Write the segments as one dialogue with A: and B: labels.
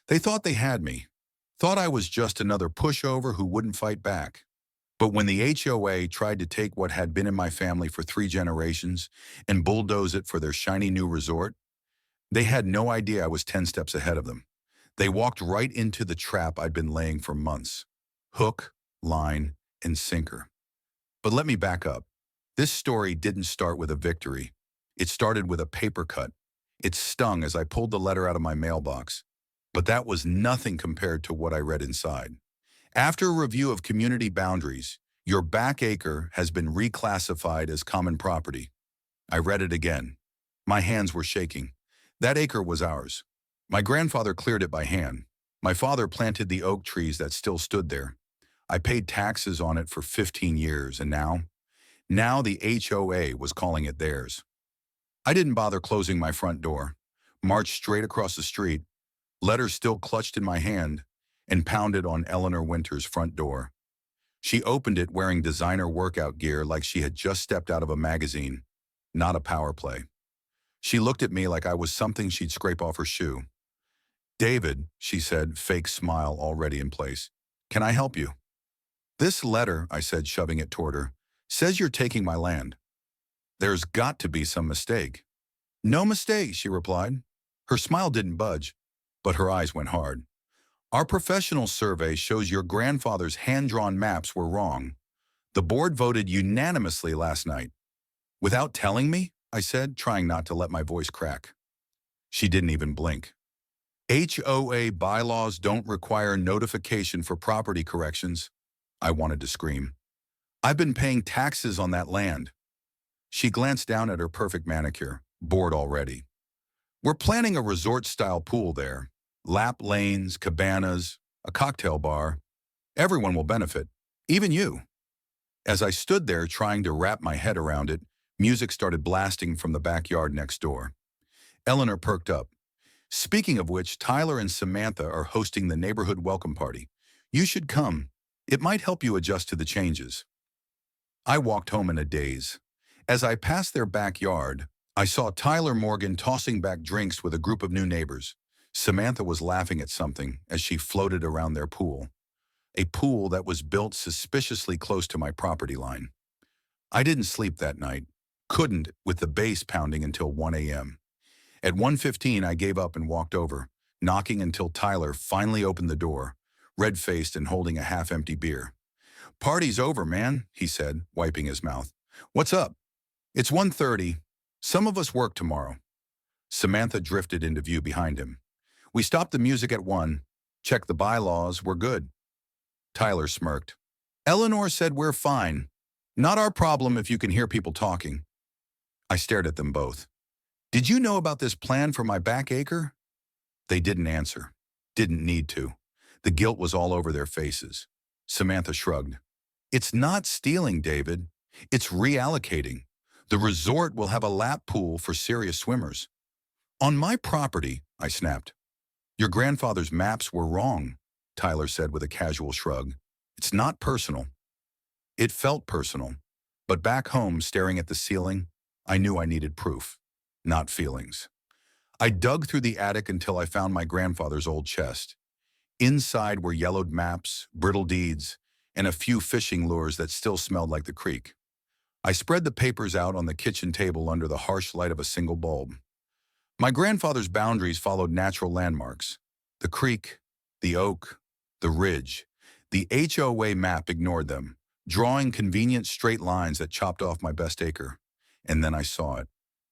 A: They thought they had me, thought I was just another pushover who wouldn't fight back. But when the HOA tried to take what had been in my family for 3 generations and bulldoze it for their shiny new resort, they had no idea I was 10 steps ahead of them. They walked right into the trap I'd been laying for months. Hook, line, and sinker. But let me back up. This story didn't start with a victory. It started with a paper cut. It stung as I pulled the letter out of my mailbox. But that was nothing compared to what I read inside. After a review of community boundaries, your back acre has been reclassified as common property. I read it again. My hands were shaking. That acre was ours. My grandfather cleared it by hand. My father planted the oak trees that still stood there. I paid taxes on it for 15 years, and now the HOA was calling it theirs. I didn't bother closing my front door, marched straight across the street, letter still clutched in my hand, and pounded on Eleanor Winter's front door. She opened it wearing designer workout gear like she had just stepped out of a magazine, not a power play. She looked at me like I was something she'd scrape off her shoe. "David," she said, fake smile already in place. "Can I help you?" "This letter," I said, shoving it toward her, "says you're taking my land. There's got to be some mistake." "No mistake," she replied. Her smile didn't budge, but her eyes went hard. "Our professional survey shows your grandfather's hand-drawn maps were wrong. The board voted unanimously last night." "Without telling me?" I said, trying not to let my voice crack. She didn't even blink. "HOA bylaws don't require notification for property corrections." I wanted to scream. "I've been paying taxes on that land." She glanced down at her perfect manicure, bored already. "We're planning a resort-style pool there. Lap lanes, cabanas, a cocktail bar. Everyone will benefit, even you." As I stood there trying to wrap my head around it, music started blasting from the backyard next door. Eleanor perked up. "Speaking of which, Tyler and Samantha are hosting the neighborhood welcome party. You should come. It might help you adjust to the changes." I walked home in a daze. As I passed their backyard, I saw Tyler Morgan tossing back drinks with a group of new neighbors. Samantha was laughing at something as she floated around their pool, a pool that was built suspiciously close to my property line. I didn't sleep that night, couldn't with the bass pounding until 1 a.m. At 1:15, I gave up and walked over, knocking until Tyler finally opened the door, red-faced and holding a half-empty beer. "Party's over, man," he said, wiping his mouth. "What's up?" "It's 1:30. Some of us work tomorrow." Samantha drifted into view behind him. "We stopped the music at 1. Checked the bylaws. We're good." Tyler smirked. "Eleanor said we're fine. Not our problem if you can hear people talking." I stared at them both. "Did you know about this plan for my back acre?" They didn't answer. Didn't need to. The guilt was all over their faces. Samantha shrugged. "It's not stealing, David. It's reallocating. The resort will have a lap pool for serious swimmers." "On my property," I snapped. "Your grandfather's maps were wrong," Tyler said with a casual shrug. "It's not personal." It felt personal, but back home, staring at the ceiling, I knew I needed proof, not feelings. I dug through the attic until I found my grandfather's old chest. Inside were yellowed maps, brittle deeds, and a few fishing lures that still smelled like the creek. I spread the papers out on the kitchen table under the harsh light of a single bulb. My grandfather's boundaries followed natural landmarks. The creek, the oak, the ridge. The HOA map ignored them, drawing convenient straight lines that chopped off my best acre. And then I saw it,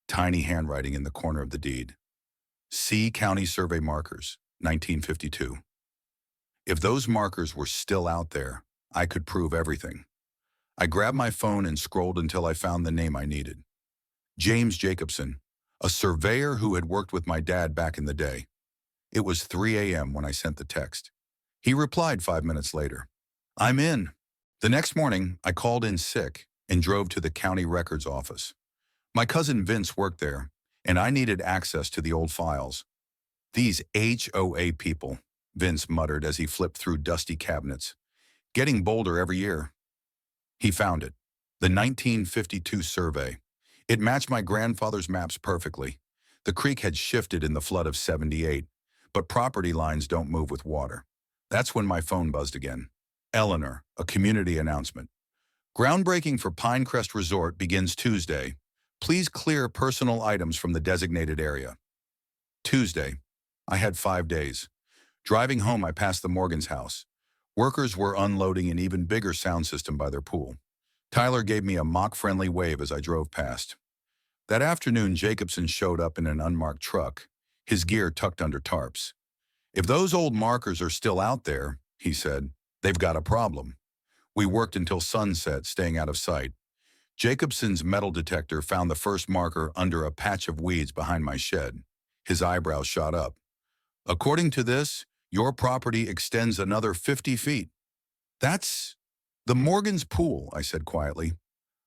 A: tiny handwriting in the corner of the deed. "See County Survey Markers, 1952. If those markers were still out there, I could prove everything. I grabbed my phone and scrolled until I found the name I needed. James Jacobson, a surveyor who had worked with my dad back in the day. It was 3 a.m. when I sent the text. He replied 5 minutes later. "I'm in." The next morning, I called in sick and drove to the county records office. My cousin Vince worked there, and I needed access to the old files. "These HOA people," Vince muttered as he flipped through dusty cabinets. "Getting bolder every year." He found it, the 1952 survey. It matched my grandfather's maps perfectly. The creek had shifted in the flood of '78, but property lines don't move with water. That's when my phone buzzed again. Eleanor, a community announcement. Groundbreaking for Pinecrest Resort begins Tuesday. Please clear personal items from the designated area. Tuesday. I had 5 days. Driving home, I passed the Morgan's house. Workers were unloading an even bigger sound system by their pool. Tyler gave me a mock-friendly wave as I drove past. That afternoon, Jacobson showed up in an unmarked truck, his gear tucked under tarps. "If those old markers are still out there," he said, "they've got a problem." We worked until sunset, staying out of sight. Jacobson's metal detector found the first marker under a patch of weeds behind my shed. His eyebrows shot up. "According to this, your property extends another 50 feet. That's the Morgan's pool," I said quietly.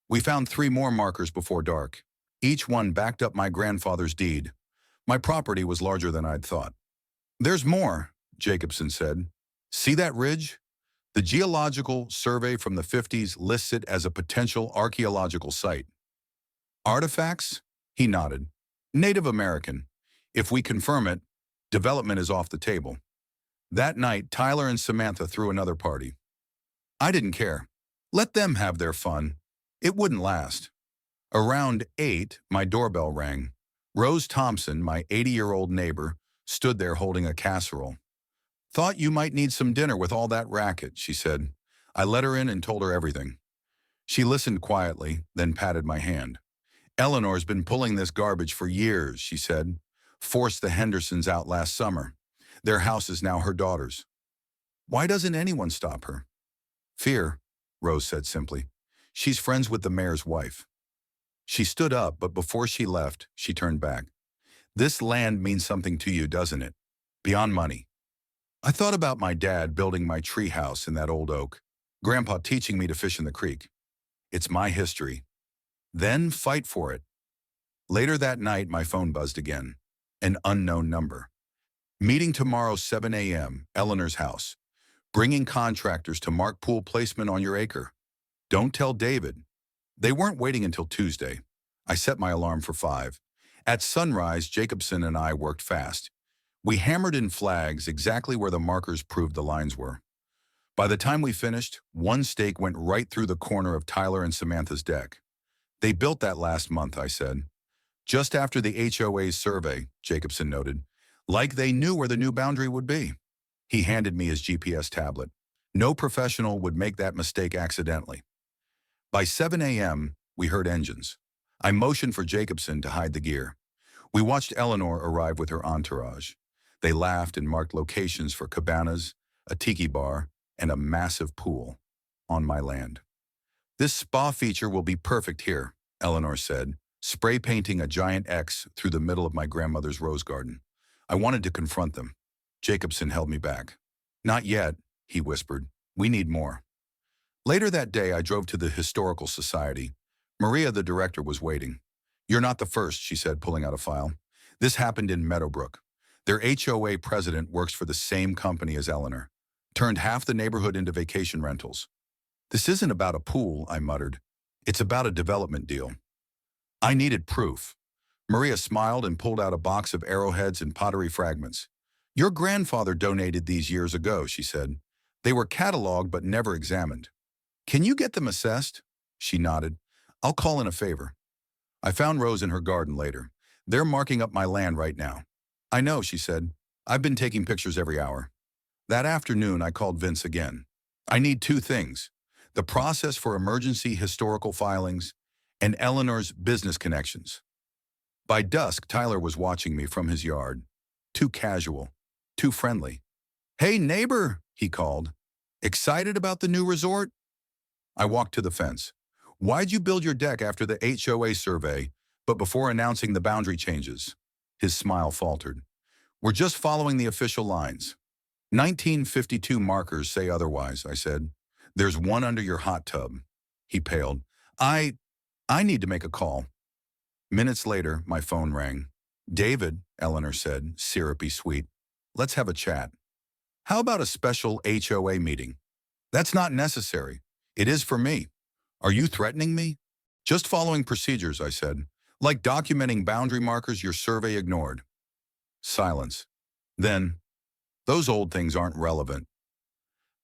A: We found 3 more markers before dark. Each one backed up my grandfather's deed. My property was larger than I'd thought. "There's more," Jacobson said. "See that ridge? The Geological Survey from the 50s lists it as a potential archaeological site." "Artifacts?" He nodded. "Native American. If we confirm it, development is off the table." That night, Tyler and Samantha threw another party. I didn't care. Let them have their fun. It wouldn't last. Around 8, my doorbell rang. Rose Thompson, my 80-year-old neighbor, stood there holding a casserole. "Thought you might need some dinner with all that racket," she said. I let her in and told her everything. She listened quietly, then patted my hand. "Eleanor's been pulling this garbage for years," she said. "Forced the Hendersons out last summer. Their house is now her daughter's." "Why doesn't anyone stop her?" "Fear," Rose said simply. "She's friends with the mayor's wife." She stood up, but before she left, she turned back. "This land means something to you, doesn't it? Beyond money." I thought about my dad building my tree house in that old oak, Grandpa teaching me to fish in the creek. It's my history. Then fight for it. Later that night, my phone buzzed again. An unknown number. "Meeting tomorrow, 7 a.m., Eleanor's house. Bringing contractors to mark pool placement on your acre. Don't tell David." They weren't waiting until Tuesday. I set my alarm for 5. At sunrise, Jacobson and I worked fast. We hammered in flags exactly where the markers proved the lines were. By the time we finished, one stake went right through the corner of Tyler and Samantha's deck. "They built that last month," I said. "Just after the HOA's survey," Jacobson noted. "Like they knew where the new boundary would be." He handed me his GPS tablet. No professional would make that mistake accidentally. By 7 a.m., we heard engines. I motioned for Jacobson to hide the gear. We watched Eleanor arrive with her entourage. They laughed and marked locations for cabanas, a tiki bar, and a massive pool on my land. "This spa feature will be perfect here," Eleanor said, spray painting a giant X through the middle of my grandmother's rose garden. I wanted to confront them. Jacobson held me back. "Not yet," he whispered. "We need more." Later that day, I drove to the Historical Society. Maria, the director, was waiting. "You're not the first," she said, pulling out a file. "This happened in Meadowbrook. Their HOA president works for the same company as Eleanor. Turned half the neighborhood into vacation rentals." "This isn't about a pool," I muttered. "It's about a development deal." I needed proof. Maria smiled and pulled out a box of arrowheads and pottery fragments. "Your grandfather donated these years ago," she said. "They were cataloged but never examined. Can you get them assessed?" She nodded. "I'll call in a favor." I found Rose in her garden later. "They're marking up my land right now." "I know," she said. "I've been taking pictures every hour." That afternoon, I called Vince again. "I need 2 things. The process for emergency historical filings and Eleanor's business connections." By dusk, Tyler was watching me from his yard. Too casual, too friendly. "Hey, neighbor," he called. "Excited about the new resort?" I walked to the fence. "Why'd you build your deck after the HOA survey, but before announcing the boundary changes?" His smile faltered. "We're just following the official lines." 1952 markers say otherwise," I said. "There's one under your hot tub." He paled. I need to make a call." Minutes later, my phone rang. "David," Eleanor said, syrupy sweet. "Let's have a chat." "How about a special HOA meeting?" "That's not necessary. It is for me." "Are you threatening me?" "Just following procedures," I said. "Like documenting boundary markers your survey ignored." Silence. Then, those old things aren't relevant.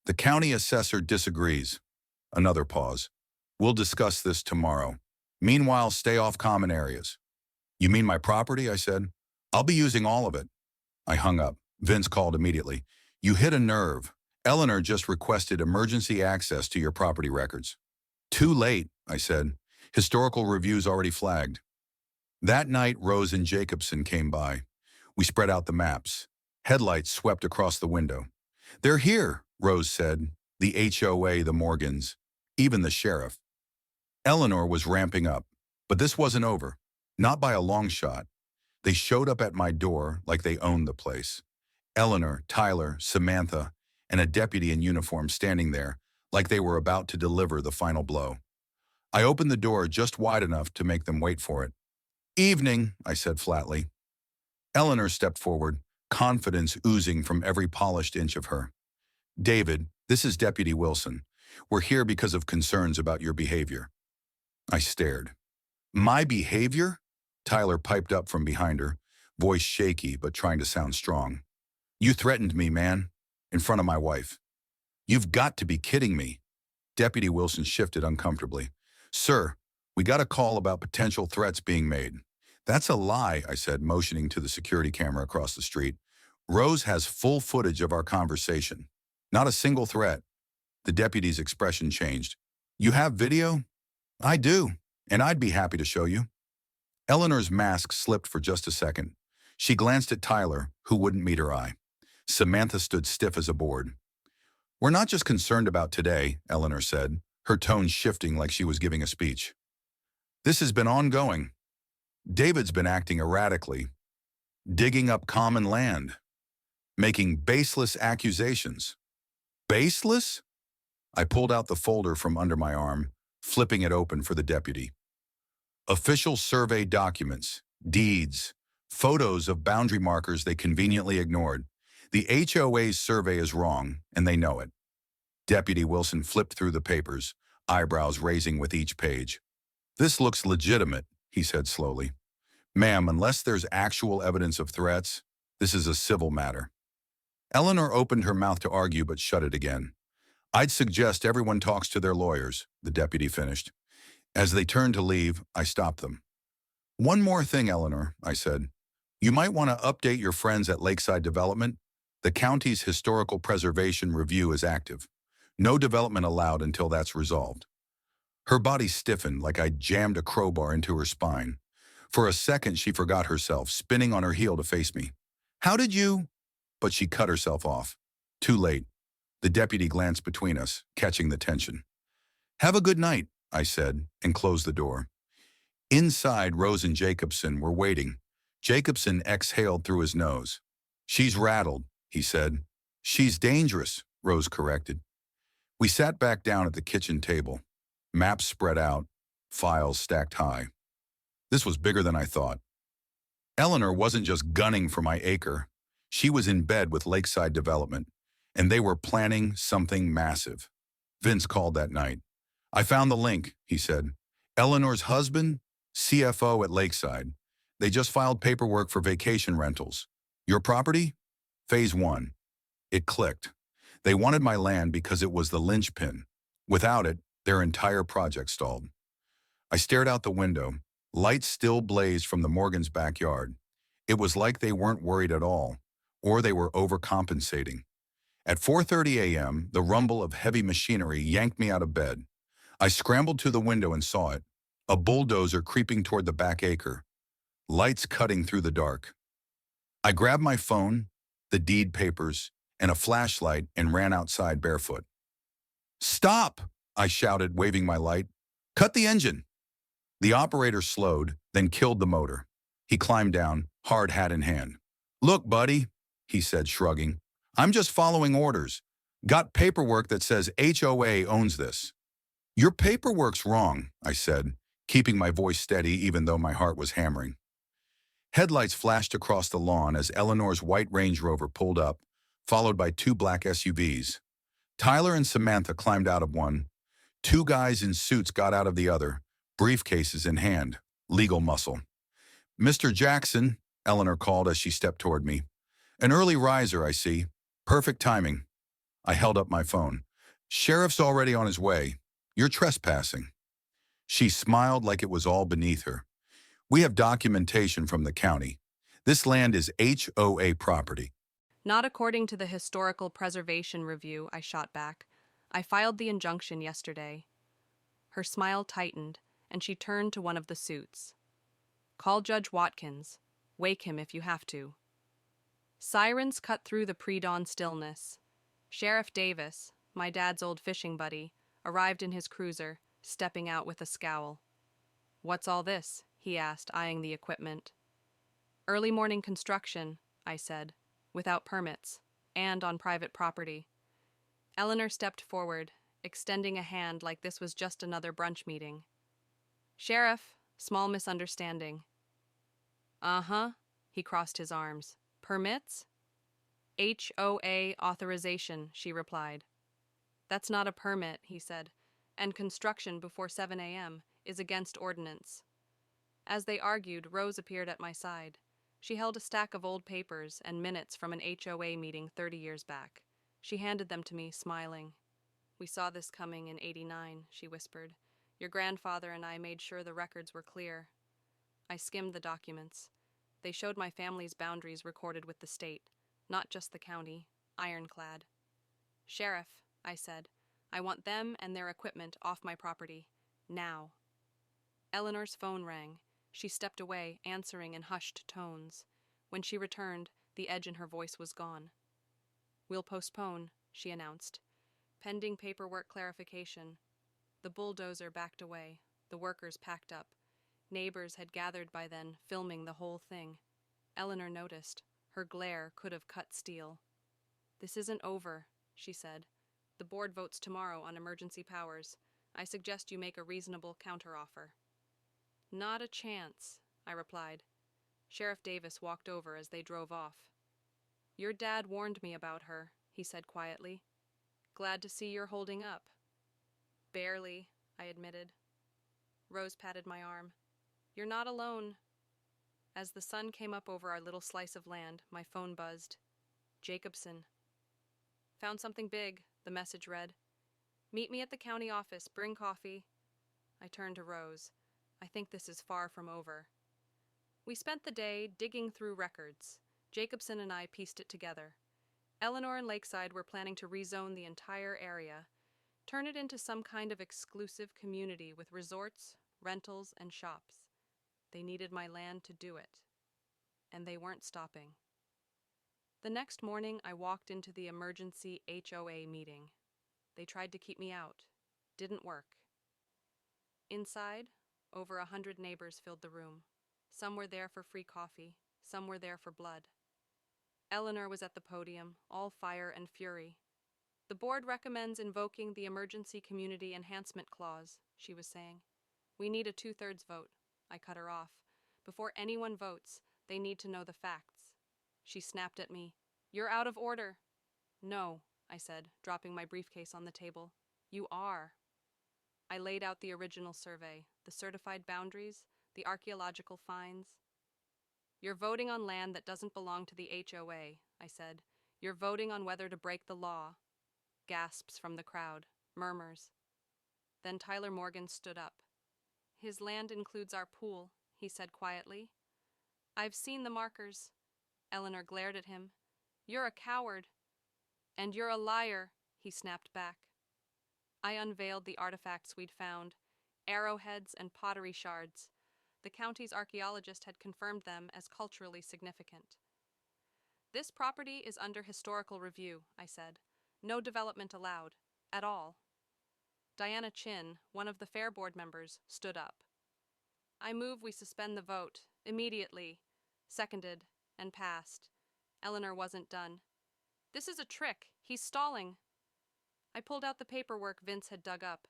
A: The county assessor disagrees. Another pause. We'll discuss this tomorrow. Meanwhile, stay off common areas. You mean my property? I said. I'll be using all of it. I hung up. Vince called immediately. You hit a nerve. Eleanor just requested emergency access to your property records. Too late, I said. Historical reviews already flagged. That night, Rose and Jacobson came by. We spread out the maps. Headlights swept across the window. They're here, Rose said. The HOA, the Morgans, even the sheriff. Eleanor was ramping up, but this wasn't over. Not by a long shot. They showed up at my door like they owned the place. Eleanor, Tyler, Samantha, and a deputy in uniform standing there like they were about to deliver the final blow. I opened the door just wide enough to make them wait for it. Evening, I said flatly. Eleanor stepped forward, confidence oozing from every polished inch of her. David, this is Deputy Wilson. We're here because of concerns about your behavior. I stared. My behavior? Tyler piped up from behind her, voice shaky but trying to sound strong. You threatened me, man, in front of my wife. You've got to be kidding me. Deputy Wilson shifted uncomfortably. Sir, we got a call about potential threats being made. That's a lie, I said, motioning to the security camera across the street. Rose has full footage of our conversation. Not a single threat. The deputy's expression changed. You have video? I do, and I'd be happy to show you. Eleanor's mask slipped for just a second. She glanced at Tyler, who wouldn't meet her eye. Samantha stood stiff as a board. We're not just concerned about today, Eleanor said, her tone shifting like she was giving a speech. This has been ongoing. David's been acting erratically, digging up common land, making baseless accusations. Baseless? I pulled out the folder from under my arm, flipping it open for the deputy. Official survey documents, deeds, photos of boundary markers they conveniently ignored. The HOA's survey is wrong, and they know it. Deputy Wilson flipped through the papers, eyebrows raising with each page. This looks legitimate, he said slowly. Ma'am, unless there's actual evidence of threats, this is a civil matter. Eleanor opened her mouth to argue but shut it again. I'd suggest everyone talks to their lawyers, the deputy finished. As they turned to leave, I stopped them. One more thing, Eleanor, I said. You might want to update your friends at Lakeside Development. The county's historical preservation review is active. No development allowed until that's resolved. Her body stiffened like I'd jammed a crowbar into her spine. For a second, she forgot herself, spinning on her heel to face me. How did you? But she cut herself off. Too late. The deputy glanced between us, catching the tension. Have a good night, I said, and closed the door. Inside, Rose and Jacobson were waiting. Jacobson exhaled through his nose. She's rattled, he said. She's dangerous, Rose corrected. We sat back down at the kitchen table. Maps spread out, files stacked high. This was bigger than I thought. Eleanor wasn't just gunning for my acre. She was in bed with Lakeside Development, and they were planning something massive. Vince called that night. I found the link, he said. Eleanor's husband, CFO at Lakeside. They just filed paperwork for vacation rentals. Your property? Phase 1. It clicked. They wanted my land because it was the linchpin. Without it, their entire project stalled. I stared out the window. Lights still blazed from the Morgans' backyard. It was like they weren't worried at all, or they were overcompensating. At 4:30 a.m., the rumble of heavy machinery yanked me out of bed. I scrambled to the window and saw it, a bulldozer creeping toward the back acre, lights cutting through the dark. I grabbed my phone, the deed papers, and a flashlight and ran outside barefoot. Stop! I shouted, waving my light. Cut the engine! The operator slowed, then killed the motor. He climbed down, hard hat in hand. Look, buddy, he said, shrugging. I'm just following orders. Got paperwork that says HOA owns this. Your paperwork's wrong, I said, keeping my voice steady even though my heart was hammering. Headlights flashed across the lawn as Eleanor's white Range Rover pulled up, followed by 2 black SUVs. Tyler and Samantha climbed out of one. 2 guys in suits got out of the other, briefcases in hand, legal muscle. Mr. Jackson, Eleanor called as she stepped toward me. An early riser, I see. Perfect timing. I held up my phone. Sheriff's already on his way. You're trespassing. She smiled like it was all beneath her. We have documentation from the county. This land is HOA property.
B: Not according to the Historical Preservation Review, I shot back. I filed the injunction yesterday. Her smile tightened, and she turned to one of the suits. Call Judge Watkins. Wake him if you have to. Sirens cut through the pre-dawn stillness. Sheriff Davis, my dad's old fishing buddy, arrived in his cruiser, stepping out with a scowl. "What's all this?" he asked, eyeing the equipment. "Early morning construction," I said, "without permits, and on private property." Eleanor stepped forward, extending a hand like this was just another brunch meeting. "Sheriff, small misunderstanding." "Uh-huh," he crossed his arms. "Permits?" "HOA authorization," she replied. "That's not a permit," he said, "and construction before 7 a.m. is against ordinance." As they argued, Rose appeared at my side. She held a stack of old papers and minutes from an HOA meeting 30 years back. She handed them to me, smiling. "We saw this coming in '89, she whispered. "Your grandfather and I made sure the records were clear." I skimmed the documents. They showed my family's boundaries recorded with the state, not just the county, ironclad. "Sheriff," I said, "I want them and their equipment off my property. Now." Eleanor's phone rang. She stepped away, answering in hushed tones. When she returned, the edge in her voice was gone. "We'll postpone," she announced. "Pending paperwork clarification." The bulldozer backed away. The workers packed up. Neighbors had gathered by then, filming the whole thing. Eleanor noticed. Her glare could have cut steel. "This isn't over," she said. "The board votes tomorrow on emergency powers. I suggest you make a reasonable counteroffer." "Not a chance," I replied. Sheriff Davis walked over as they drove off. "Your dad warned me about her," he said quietly. "Glad to see you're holding up." "Barely," I admitted. Rose patted my arm. "You're not alone." As the sun came up over our little slice of land, my phone buzzed. "Jacobson." "Found something big," the message read. "Meet me at the county office. Bring coffee." I turned to Rose. "I think this is far from over." We spent the day digging through records. Jacobson and I pieced it together. Eleanor and Lakeside were planning to rezone the entire area, turn it into some kind of exclusive community with resorts, rentals, and shops. They needed my land to do it. And they weren't stopping. The next morning, I walked into the emergency HOA meeting. They tried to keep me out. Didn't work. Inside, over 100 neighbors filled the room. Some were there for free coffee. Some were there for blood. Eleanor was at the podium, all fire and fury. "The board recommends invoking the Emergency Community Enhancement Clause," she was saying. "We need a 2/3 vote." I cut her off. "Before anyone votes, they need to know the facts." She snapped at me. "You're out of order." "No," I said, dropping my briefcase on the table. "You are." I laid out the original survey, the certified boundaries, the archaeological finds. "You're voting on land that doesn't belong to the HOA, I said. "You're voting on whether to break the law." Gasps from the crowd, murmurs. Then Tyler Morgan stood up. "His land includes our pool," he said quietly. "I've seen the markers." Eleanor glared at him. "You're a coward." "And you're a liar," he snapped back. I unveiled the artifacts we'd found, arrowheads and pottery shards. The county's archaeologist had confirmed them as culturally significant. "This property is under historical review," I said. "No development allowed. At all." Diana Chin, one of the fair board members, stood up. "I move we suspend the vote, immediately." Seconded, and passed. Eleanor wasn't done. "This is a trick. He's stalling." I pulled out the paperwork Vince had dug up.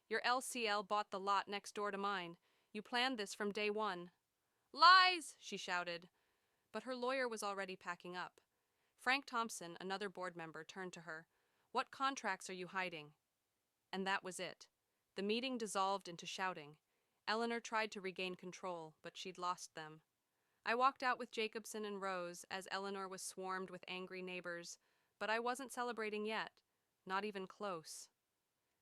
B: "Your LCL bought the lot next door to mine. You planned this from day one." "Lies!" she shouted. But her lawyer was already packing up. Frank Thompson, another board member, turned to her. "What contracts are you hiding?" And that was it. The meeting dissolved into shouting. Eleanor tried to regain control, but she'd lost them. I walked out with Jacobson and Rose as Eleanor was swarmed with angry neighbors, but I wasn't celebrating yet, not even close.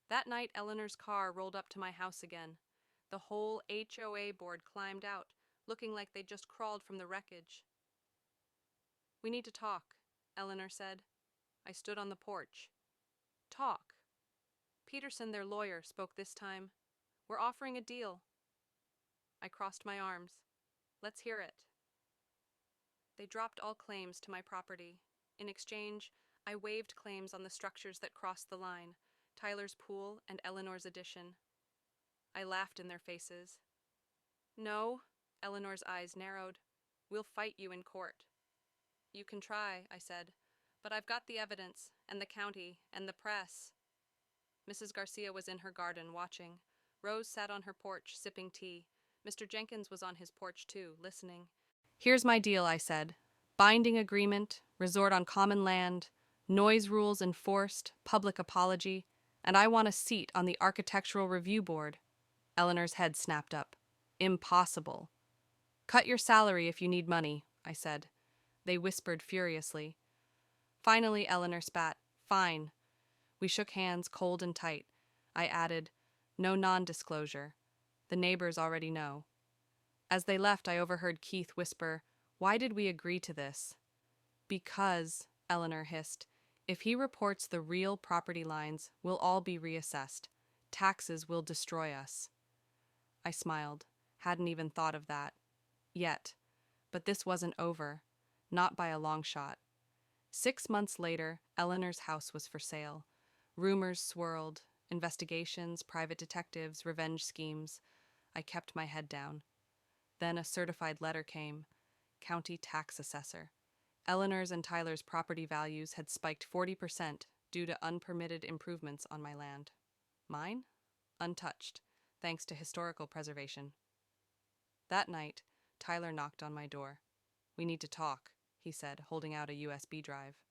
B: That night, Eleanor's car rolled up to my house again. The whole HOA board climbed out, looking like they'd just crawled from the wreckage. "We need to talk," Eleanor said. I stood on the porch. "Talk." Peterson, their lawyer, spoke this time. "We're offering a deal." I crossed my arms. "Let's hear it." They dropped all claims to my property. In exchange, I waived claims on the structures that crossed the line, Tyler's pool and Eleanor's addition. I laughed in their faces. "No," Eleanor's eyes narrowed. "We'll fight you in court." "You can try," I said, "but I've got the evidence, and the county, and the press." Mrs. Garcia was in her garden, watching. Rose sat on her porch, sipping tea. Mr. Jenkins was on his porch, too, listening. "Here's my deal," I said. "Binding agreement, resort on common land, noise rules enforced, public apology, and I want a seat on the Architectural Review Board." Eleanor's head snapped up. "Impossible." "Cut your salary if you need money," I said. They whispered furiously. Finally, Eleanor spat. "Fine." We shook hands, cold and tight. I added, "No non-disclosure. The neighbors already know." As they left, I overheard Keith whisper, "Why did we agree to this?" "Because," Eleanor hissed, "if he reports the real property lines, we'll all be reassessed. Taxes will destroy us." I smiled. Hadn't even thought of that. Yet. But this wasn't over. Not by a long shot. 6 months later, Eleanor's house was for sale. Rumors swirled. Investigations, private detectives, revenge schemes. I kept my head down. Then a certified letter came. County tax assessor. Eleanor's and Tyler's property values had spiked 40% due to unpermitted improvements on my land. Mine? Untouched, thanks to historical preservation. That night, Tyler knocked on my door. "We need to talk," he said, holding out a USB drive.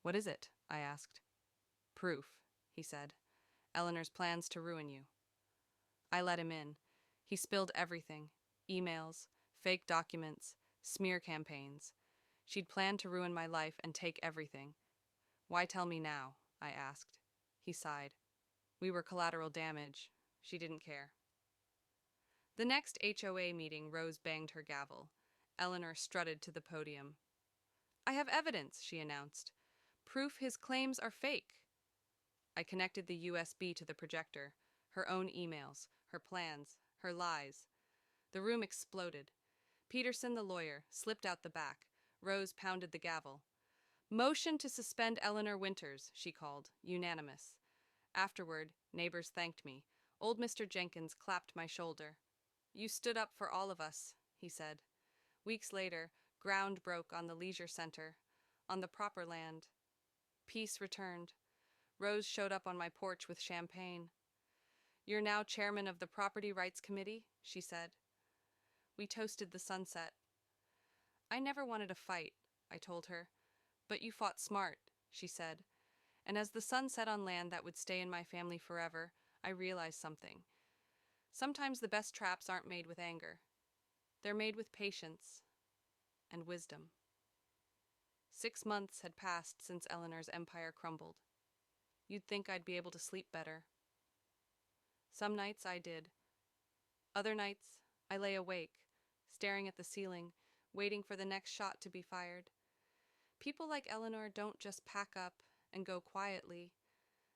B: "What is it?" I asked. "Proof," he said. "Eleanor's plans to ruin you." I let him in. He spilled everything. Emails, fake documents, smear campaigns. She'd planned to ruin my life and take everything. "Why tell me now?" I asked. He sighed. "We were collateral damage. She didn't care." The next HOA meeting, Rose banged her gavel. Eleanor strutted to the podium. "I have evidence," she announced. "Proof his claims are fake." I connected the USB to the projector. Her own emails, her plans, her lies. The room exploded. Peterson, the lawyer, slipped out the back. Rose pounded the gavel. "Motion to suspend Eleanor Winters," she called, unanimous. Afterward, neighbors thanked me. Old Mr. Jenkins clapped my shoulder. "You stood up for all of us," he said. Weeks later, ground broke on the leisure center, on the proper land. Peace returned. Rose showed up on my porch with champagne. "You're now chairman of the Property Rights Committee," she said. We toasted the sunset. "I never wanted a fight," I told her. "But you fought smart," she said. And as the sun set on land that would stay in my family forever, I realized something. Sometimes the best traps aren't made with anger. They're made with patience and wisdom. 6 months had passed since Eleanor's empire crumbled. You'd think I'd be able to sleep better. Some nights I did. Other nights I lay awake, staring at the ceiling, waiting for the next shot to be fired. People like Eleanor don't just pack up and go quietly.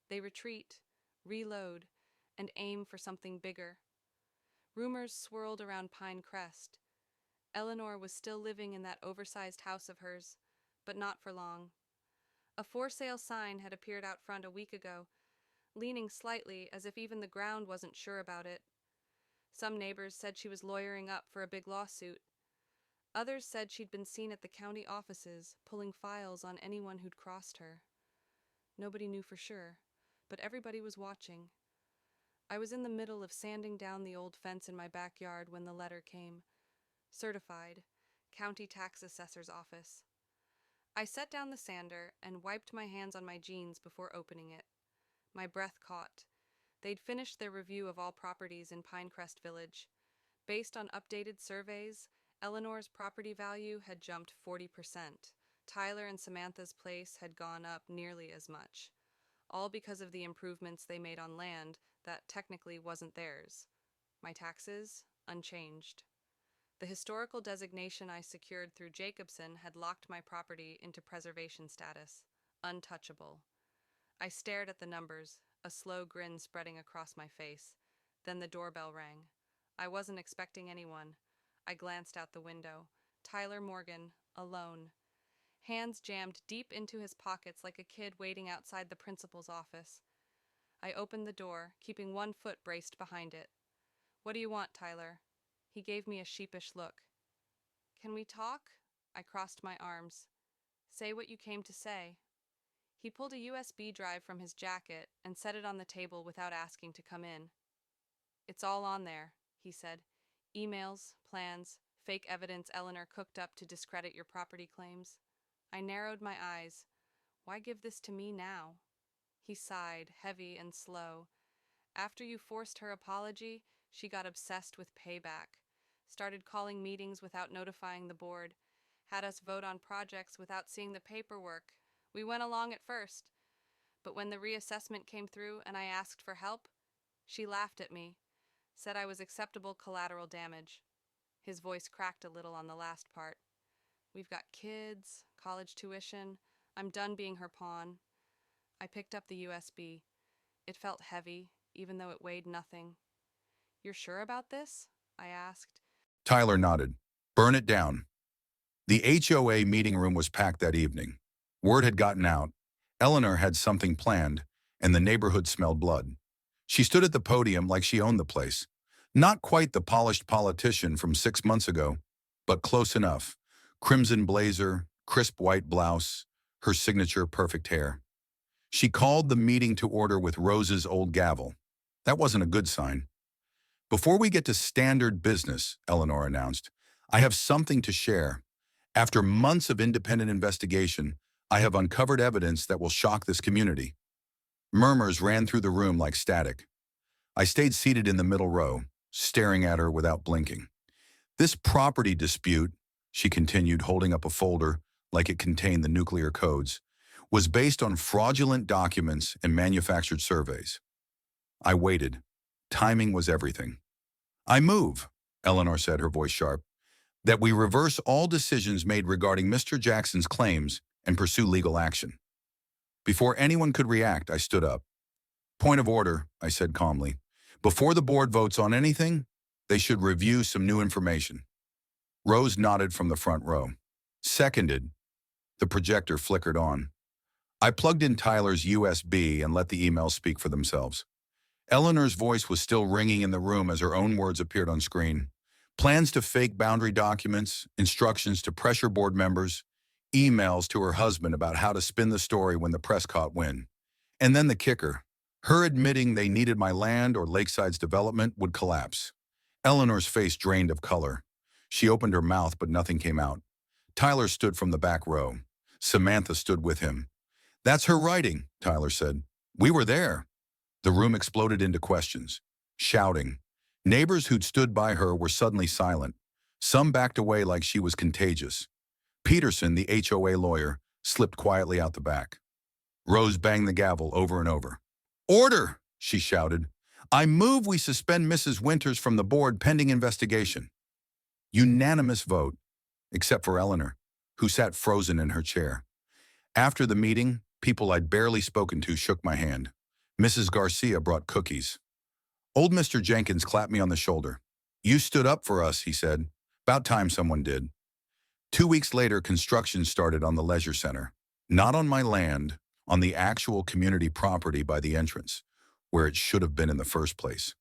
B: They retreat, reload, and aim for something bigger. Rumors swirled around Pine Crest. Eleanor was still living in that oversized house of hers, but not for long. A for sale sign had appeared out front a week ago, leaning slightly as if even the ground wasn't sure about it. Some neighbors said she was lawyering up for a big lawsuit. Others said she'd been seen at the county offices, pulling files on anyone who'd crossed her. Nobody knew for sure, but everybody was watching. I was in the middle of sanding down the old fence in my backyard when the letter came. Certified, County Tax Assessor's Office. I set down the sander and wiped my hands on my jeans before opening it. My breath caught. They'd finished their review of all properties in Pinecrest Village. Based on updated surveys, Eleanor's property value had jumped 40%. Tyler and Samantha's place had gone up nearly as much, all because of the improvements they made on land that technically wasn't theirs. My taxes, unchanged. The historical designation I secured through Jacobson had locked my property into preservation status, untouchable. I stared at the numbers, a slow grin spreading across my face. Then the doorbell rang. I wasn't expecting anyone. I glanced out the window. Tyler Morgan, alone. Hands jammed deep into his pockets like a kid waiting outside the principal's office. I opened the door, keeping one foot braced behind it. "What do you want, Tyler?" He gave me a sheepish look. "Can we talk?" I crossed my arms. "Say what you came to say." He pulled a USB drive from his jacket and set it on the table without asking to come in. "It's all on there," he said. "Emails, plans, fake evidence Eleanor cooked up to discredit your property claims." I narrowed my eyes. Why give this to me now? He sighed, heavy and slow. "After you forced her apology, she got obsessed with payback. Started calling meetings without notifying the board. Had us vote on projects without seeing the paperwork. We went along at first, but when the reassessment came through and I asked for help, she laughed at me, said I was acceptable collateral damage." His voice cracked a little on the last part. "We've got kids, college tuition. I'm done being her pawn." I picked up the USB. It felt heavy, even though it weighed nothing. "You're sure about this?" I asked.
A: Tyler nodded. Burn it down. The HOA meeting room was packed that evening. Word had gotten out. Eleanor had something planned, and the neighborhood smelled blood. She stood at the podium like she owned the place. Not quite the polished politician from 6 months ago, but close enough. Crimson blazer, crisp white blouse, her signature perfect hair. She called the meeting to order with Rose's old gavel. That wasn't a good sign. "Before we get to standard business," Eleanor announced, "I have something to share. After months of independent investigation, I have uncovered evidence that will shock this community." Murmurs ran through the room like static. I stayed seated in the middle row, staring at her without blinking. "This property dispute," she continued, holding up a folder like it contained the nuclear codes, "was based on fraudulent documents and manufactured surveys." I waited. Timing was everything. "I move," Eleanor said, her voice sharp, "that we reverse all decisions made regarding Mr. Jackson's claims and pursue legal action." Before anyone could react, I stood up. "Point of order," I said calmly. "Before the board votes on anything, they should review some new information." Rose nodded from the front row. "Seconded." The projector flickered on. I plugged in Tyler's USB and let the emails speak for themselves. Eleanor's voice was still ringing in the room as her own words appeared on screen. Plans to fake boundary documents, instructions to pressure board members, emails to her husband about how to spin the story when the press caught wind. And then the kicker. Her admitting they needed my land or Lakeside's development would collapse. Eleanor's face drained of color. She opened her mouth, but nothing came out. Tyler stood from the back row. Samantha stood with him. "That's her writing," Tyler said. "We were there." The room exploded into questions, shouting. Neighbors who'd stood by her were suddenly silent. Some backed away like she was contagious. Peterson, the HOA lawyer, slipped quietly out the back. Rose banged the gavel over and over. "Order!" she shouted. "I move we suspend Mrs. Winters from the board pending investigation." Unanimous vote, except for Eleanor, who sat frozen in her chair. After the meeting, people I'd barely spoken to shook my hand. Mrs. Garcia brought cookies. Old Mr. Jenkins clapped me on the shoulder. "You stood up for us," he said. "About time someone did." 2 weeks later, construction started on the leisure center. Not on my land, on the actual community property by the entrance, where it should have been in the first place.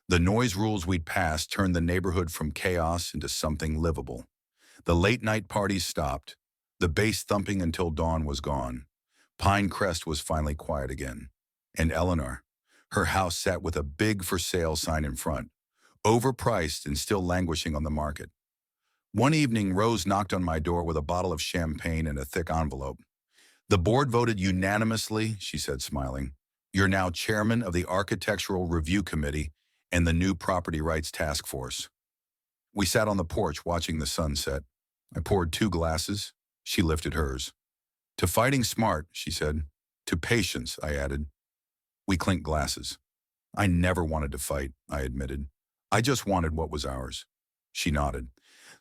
A: The noise rules we'd passed turned the neighborhood from chaos into something livable. The late-night parties stopped. The bass thumping until dawn was gone. Pinecrest was finally quiet again. And Eleanor, her house sat with a big for sale sign in front, overpriced and still languishing on the market. One evening, Rose knocked on my door with a bottle of champagne and a thick envelope. "The board voted unanimously," she said, smiling. "You're now chairman of the Architectural Review Committee and the new Property Rights Task Force." We sat on the porch watching the sunset. I poured 2 glasses. She lifted hers. To fighting smart, she said. To patience, I added. We clinked glasses. I never wanted to fight, I admitted. I just wanted what was ours. She nodded.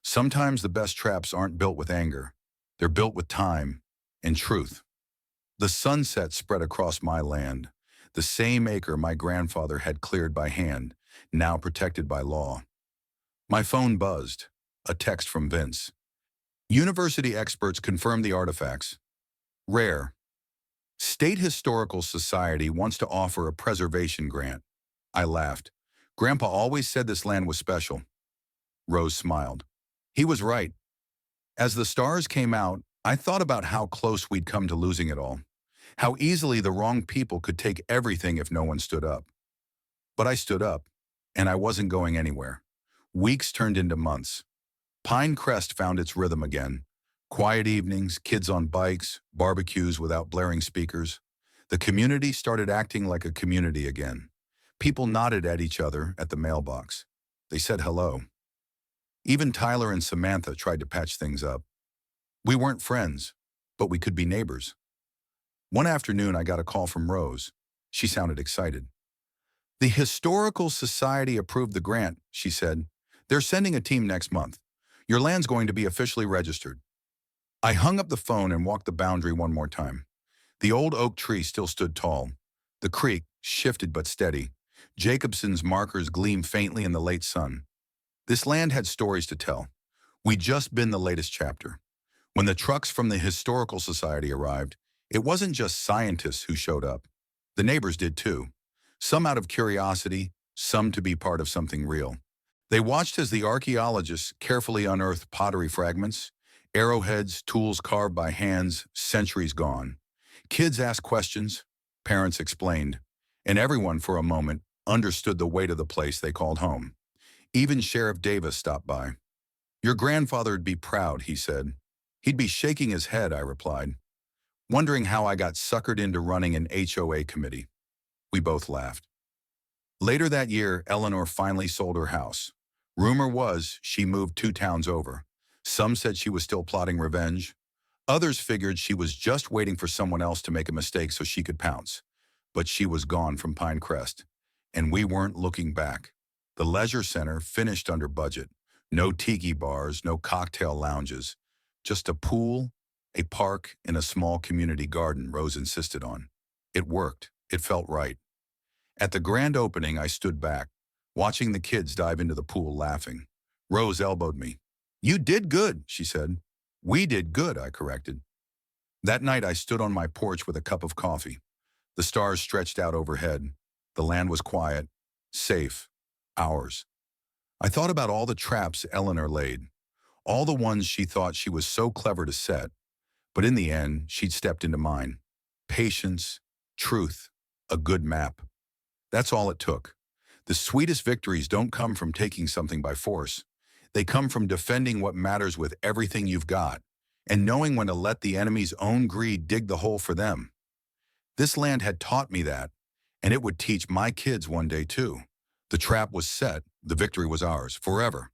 A: Sometimes the best traps aren't built with anger. They're built with time and truth. The sunset spread across my land, the same acre my grandfather had cleared by hand, now protected by law. My phone buzzed. A text from Vince. University experts confirm the artifacts. Rare. State Historical Society wants to offer a preservation grant. I laughed. Grandpa always said this land was special. Rose smiled. He was right. As the stars came out, I thought about how close we'd come to losing it all. How easily the wrong people could take everything if no one stood up. But I stood up, and I wasn't going anywhere. Weeks turned into months. Pine Crest found its rhythm again. Quiet evenings, kids on bikes, barbecues without blaring speakers. The community started acting like a community again. People nodded at each other at the mailbox. They said hello. Even Tyler and Samantha tried to patch things up. We weren't friends, but we could be neighbors. One afternoon, I got a call from Rose. She sounded excited. The Historical Society approved the grant, she said. They're sending a team next month. Your land's going to be officially registered. I hung up the phone and walked the boundary one more time. The old oak tree still stood tall. The creek, shifted but steady. Jacobson's markers gleamed faintly in the late sun. This land had stories to tell. We'd just been the latest chapter. When the trucks from the Historical Society arrived, it wasn't just scientists who showed up. The neighbors did too. Some out of curiosity, some to be part of something real. They watched as the archaeologists carefully unearthed pottery fragments, arrowheads, tools carved by hands, centuries gone. Kids asked questions, parents explained, and everyone for a moment understood the weight of the place they called home. Even Sheriff Davis stopped by. Your grandfather'd be proud, he said. He'd be shaking his head, I replied, wondering how I got suckered into running an HOA committee. We both laughed. Later that year, Eleanor finally sold her house. Rumor was she moved 2 towns over. Some said she was still plotting revenge. Others figured she was just waiting for someone else to make a mistake so she could pounce. But she was gone from Pine Crest, and we weren't looking back. The leisure center finished under budget. No tiki bars, no cocktail lounges. Just a pool, a park, and a small community garden Rose insisted on. It worked. It felt right. At the grand opening, I stood back, watching the kids dive into the pool laughing. Rose elbowed me. You did good, she said. We did good, I corrected. That night, I stood on my porch with a cup of coffee. The stars stretched out overhead. The land was quiet, safe, ours. I thought about all the traps Eleanor laid, all the ones she thought she was so clever to set, but in the end, she'd stepped into mine. Patience, truth, a good map. That's all it took. The sweetest victories don't come from taking something by force. They come from defending what matters with everything you've got, and knowing when to let the enemy's own greed dig the hole for them. This land had taught me that, and it would teach my kids one day too. The trap was set, the victory was ours, forever.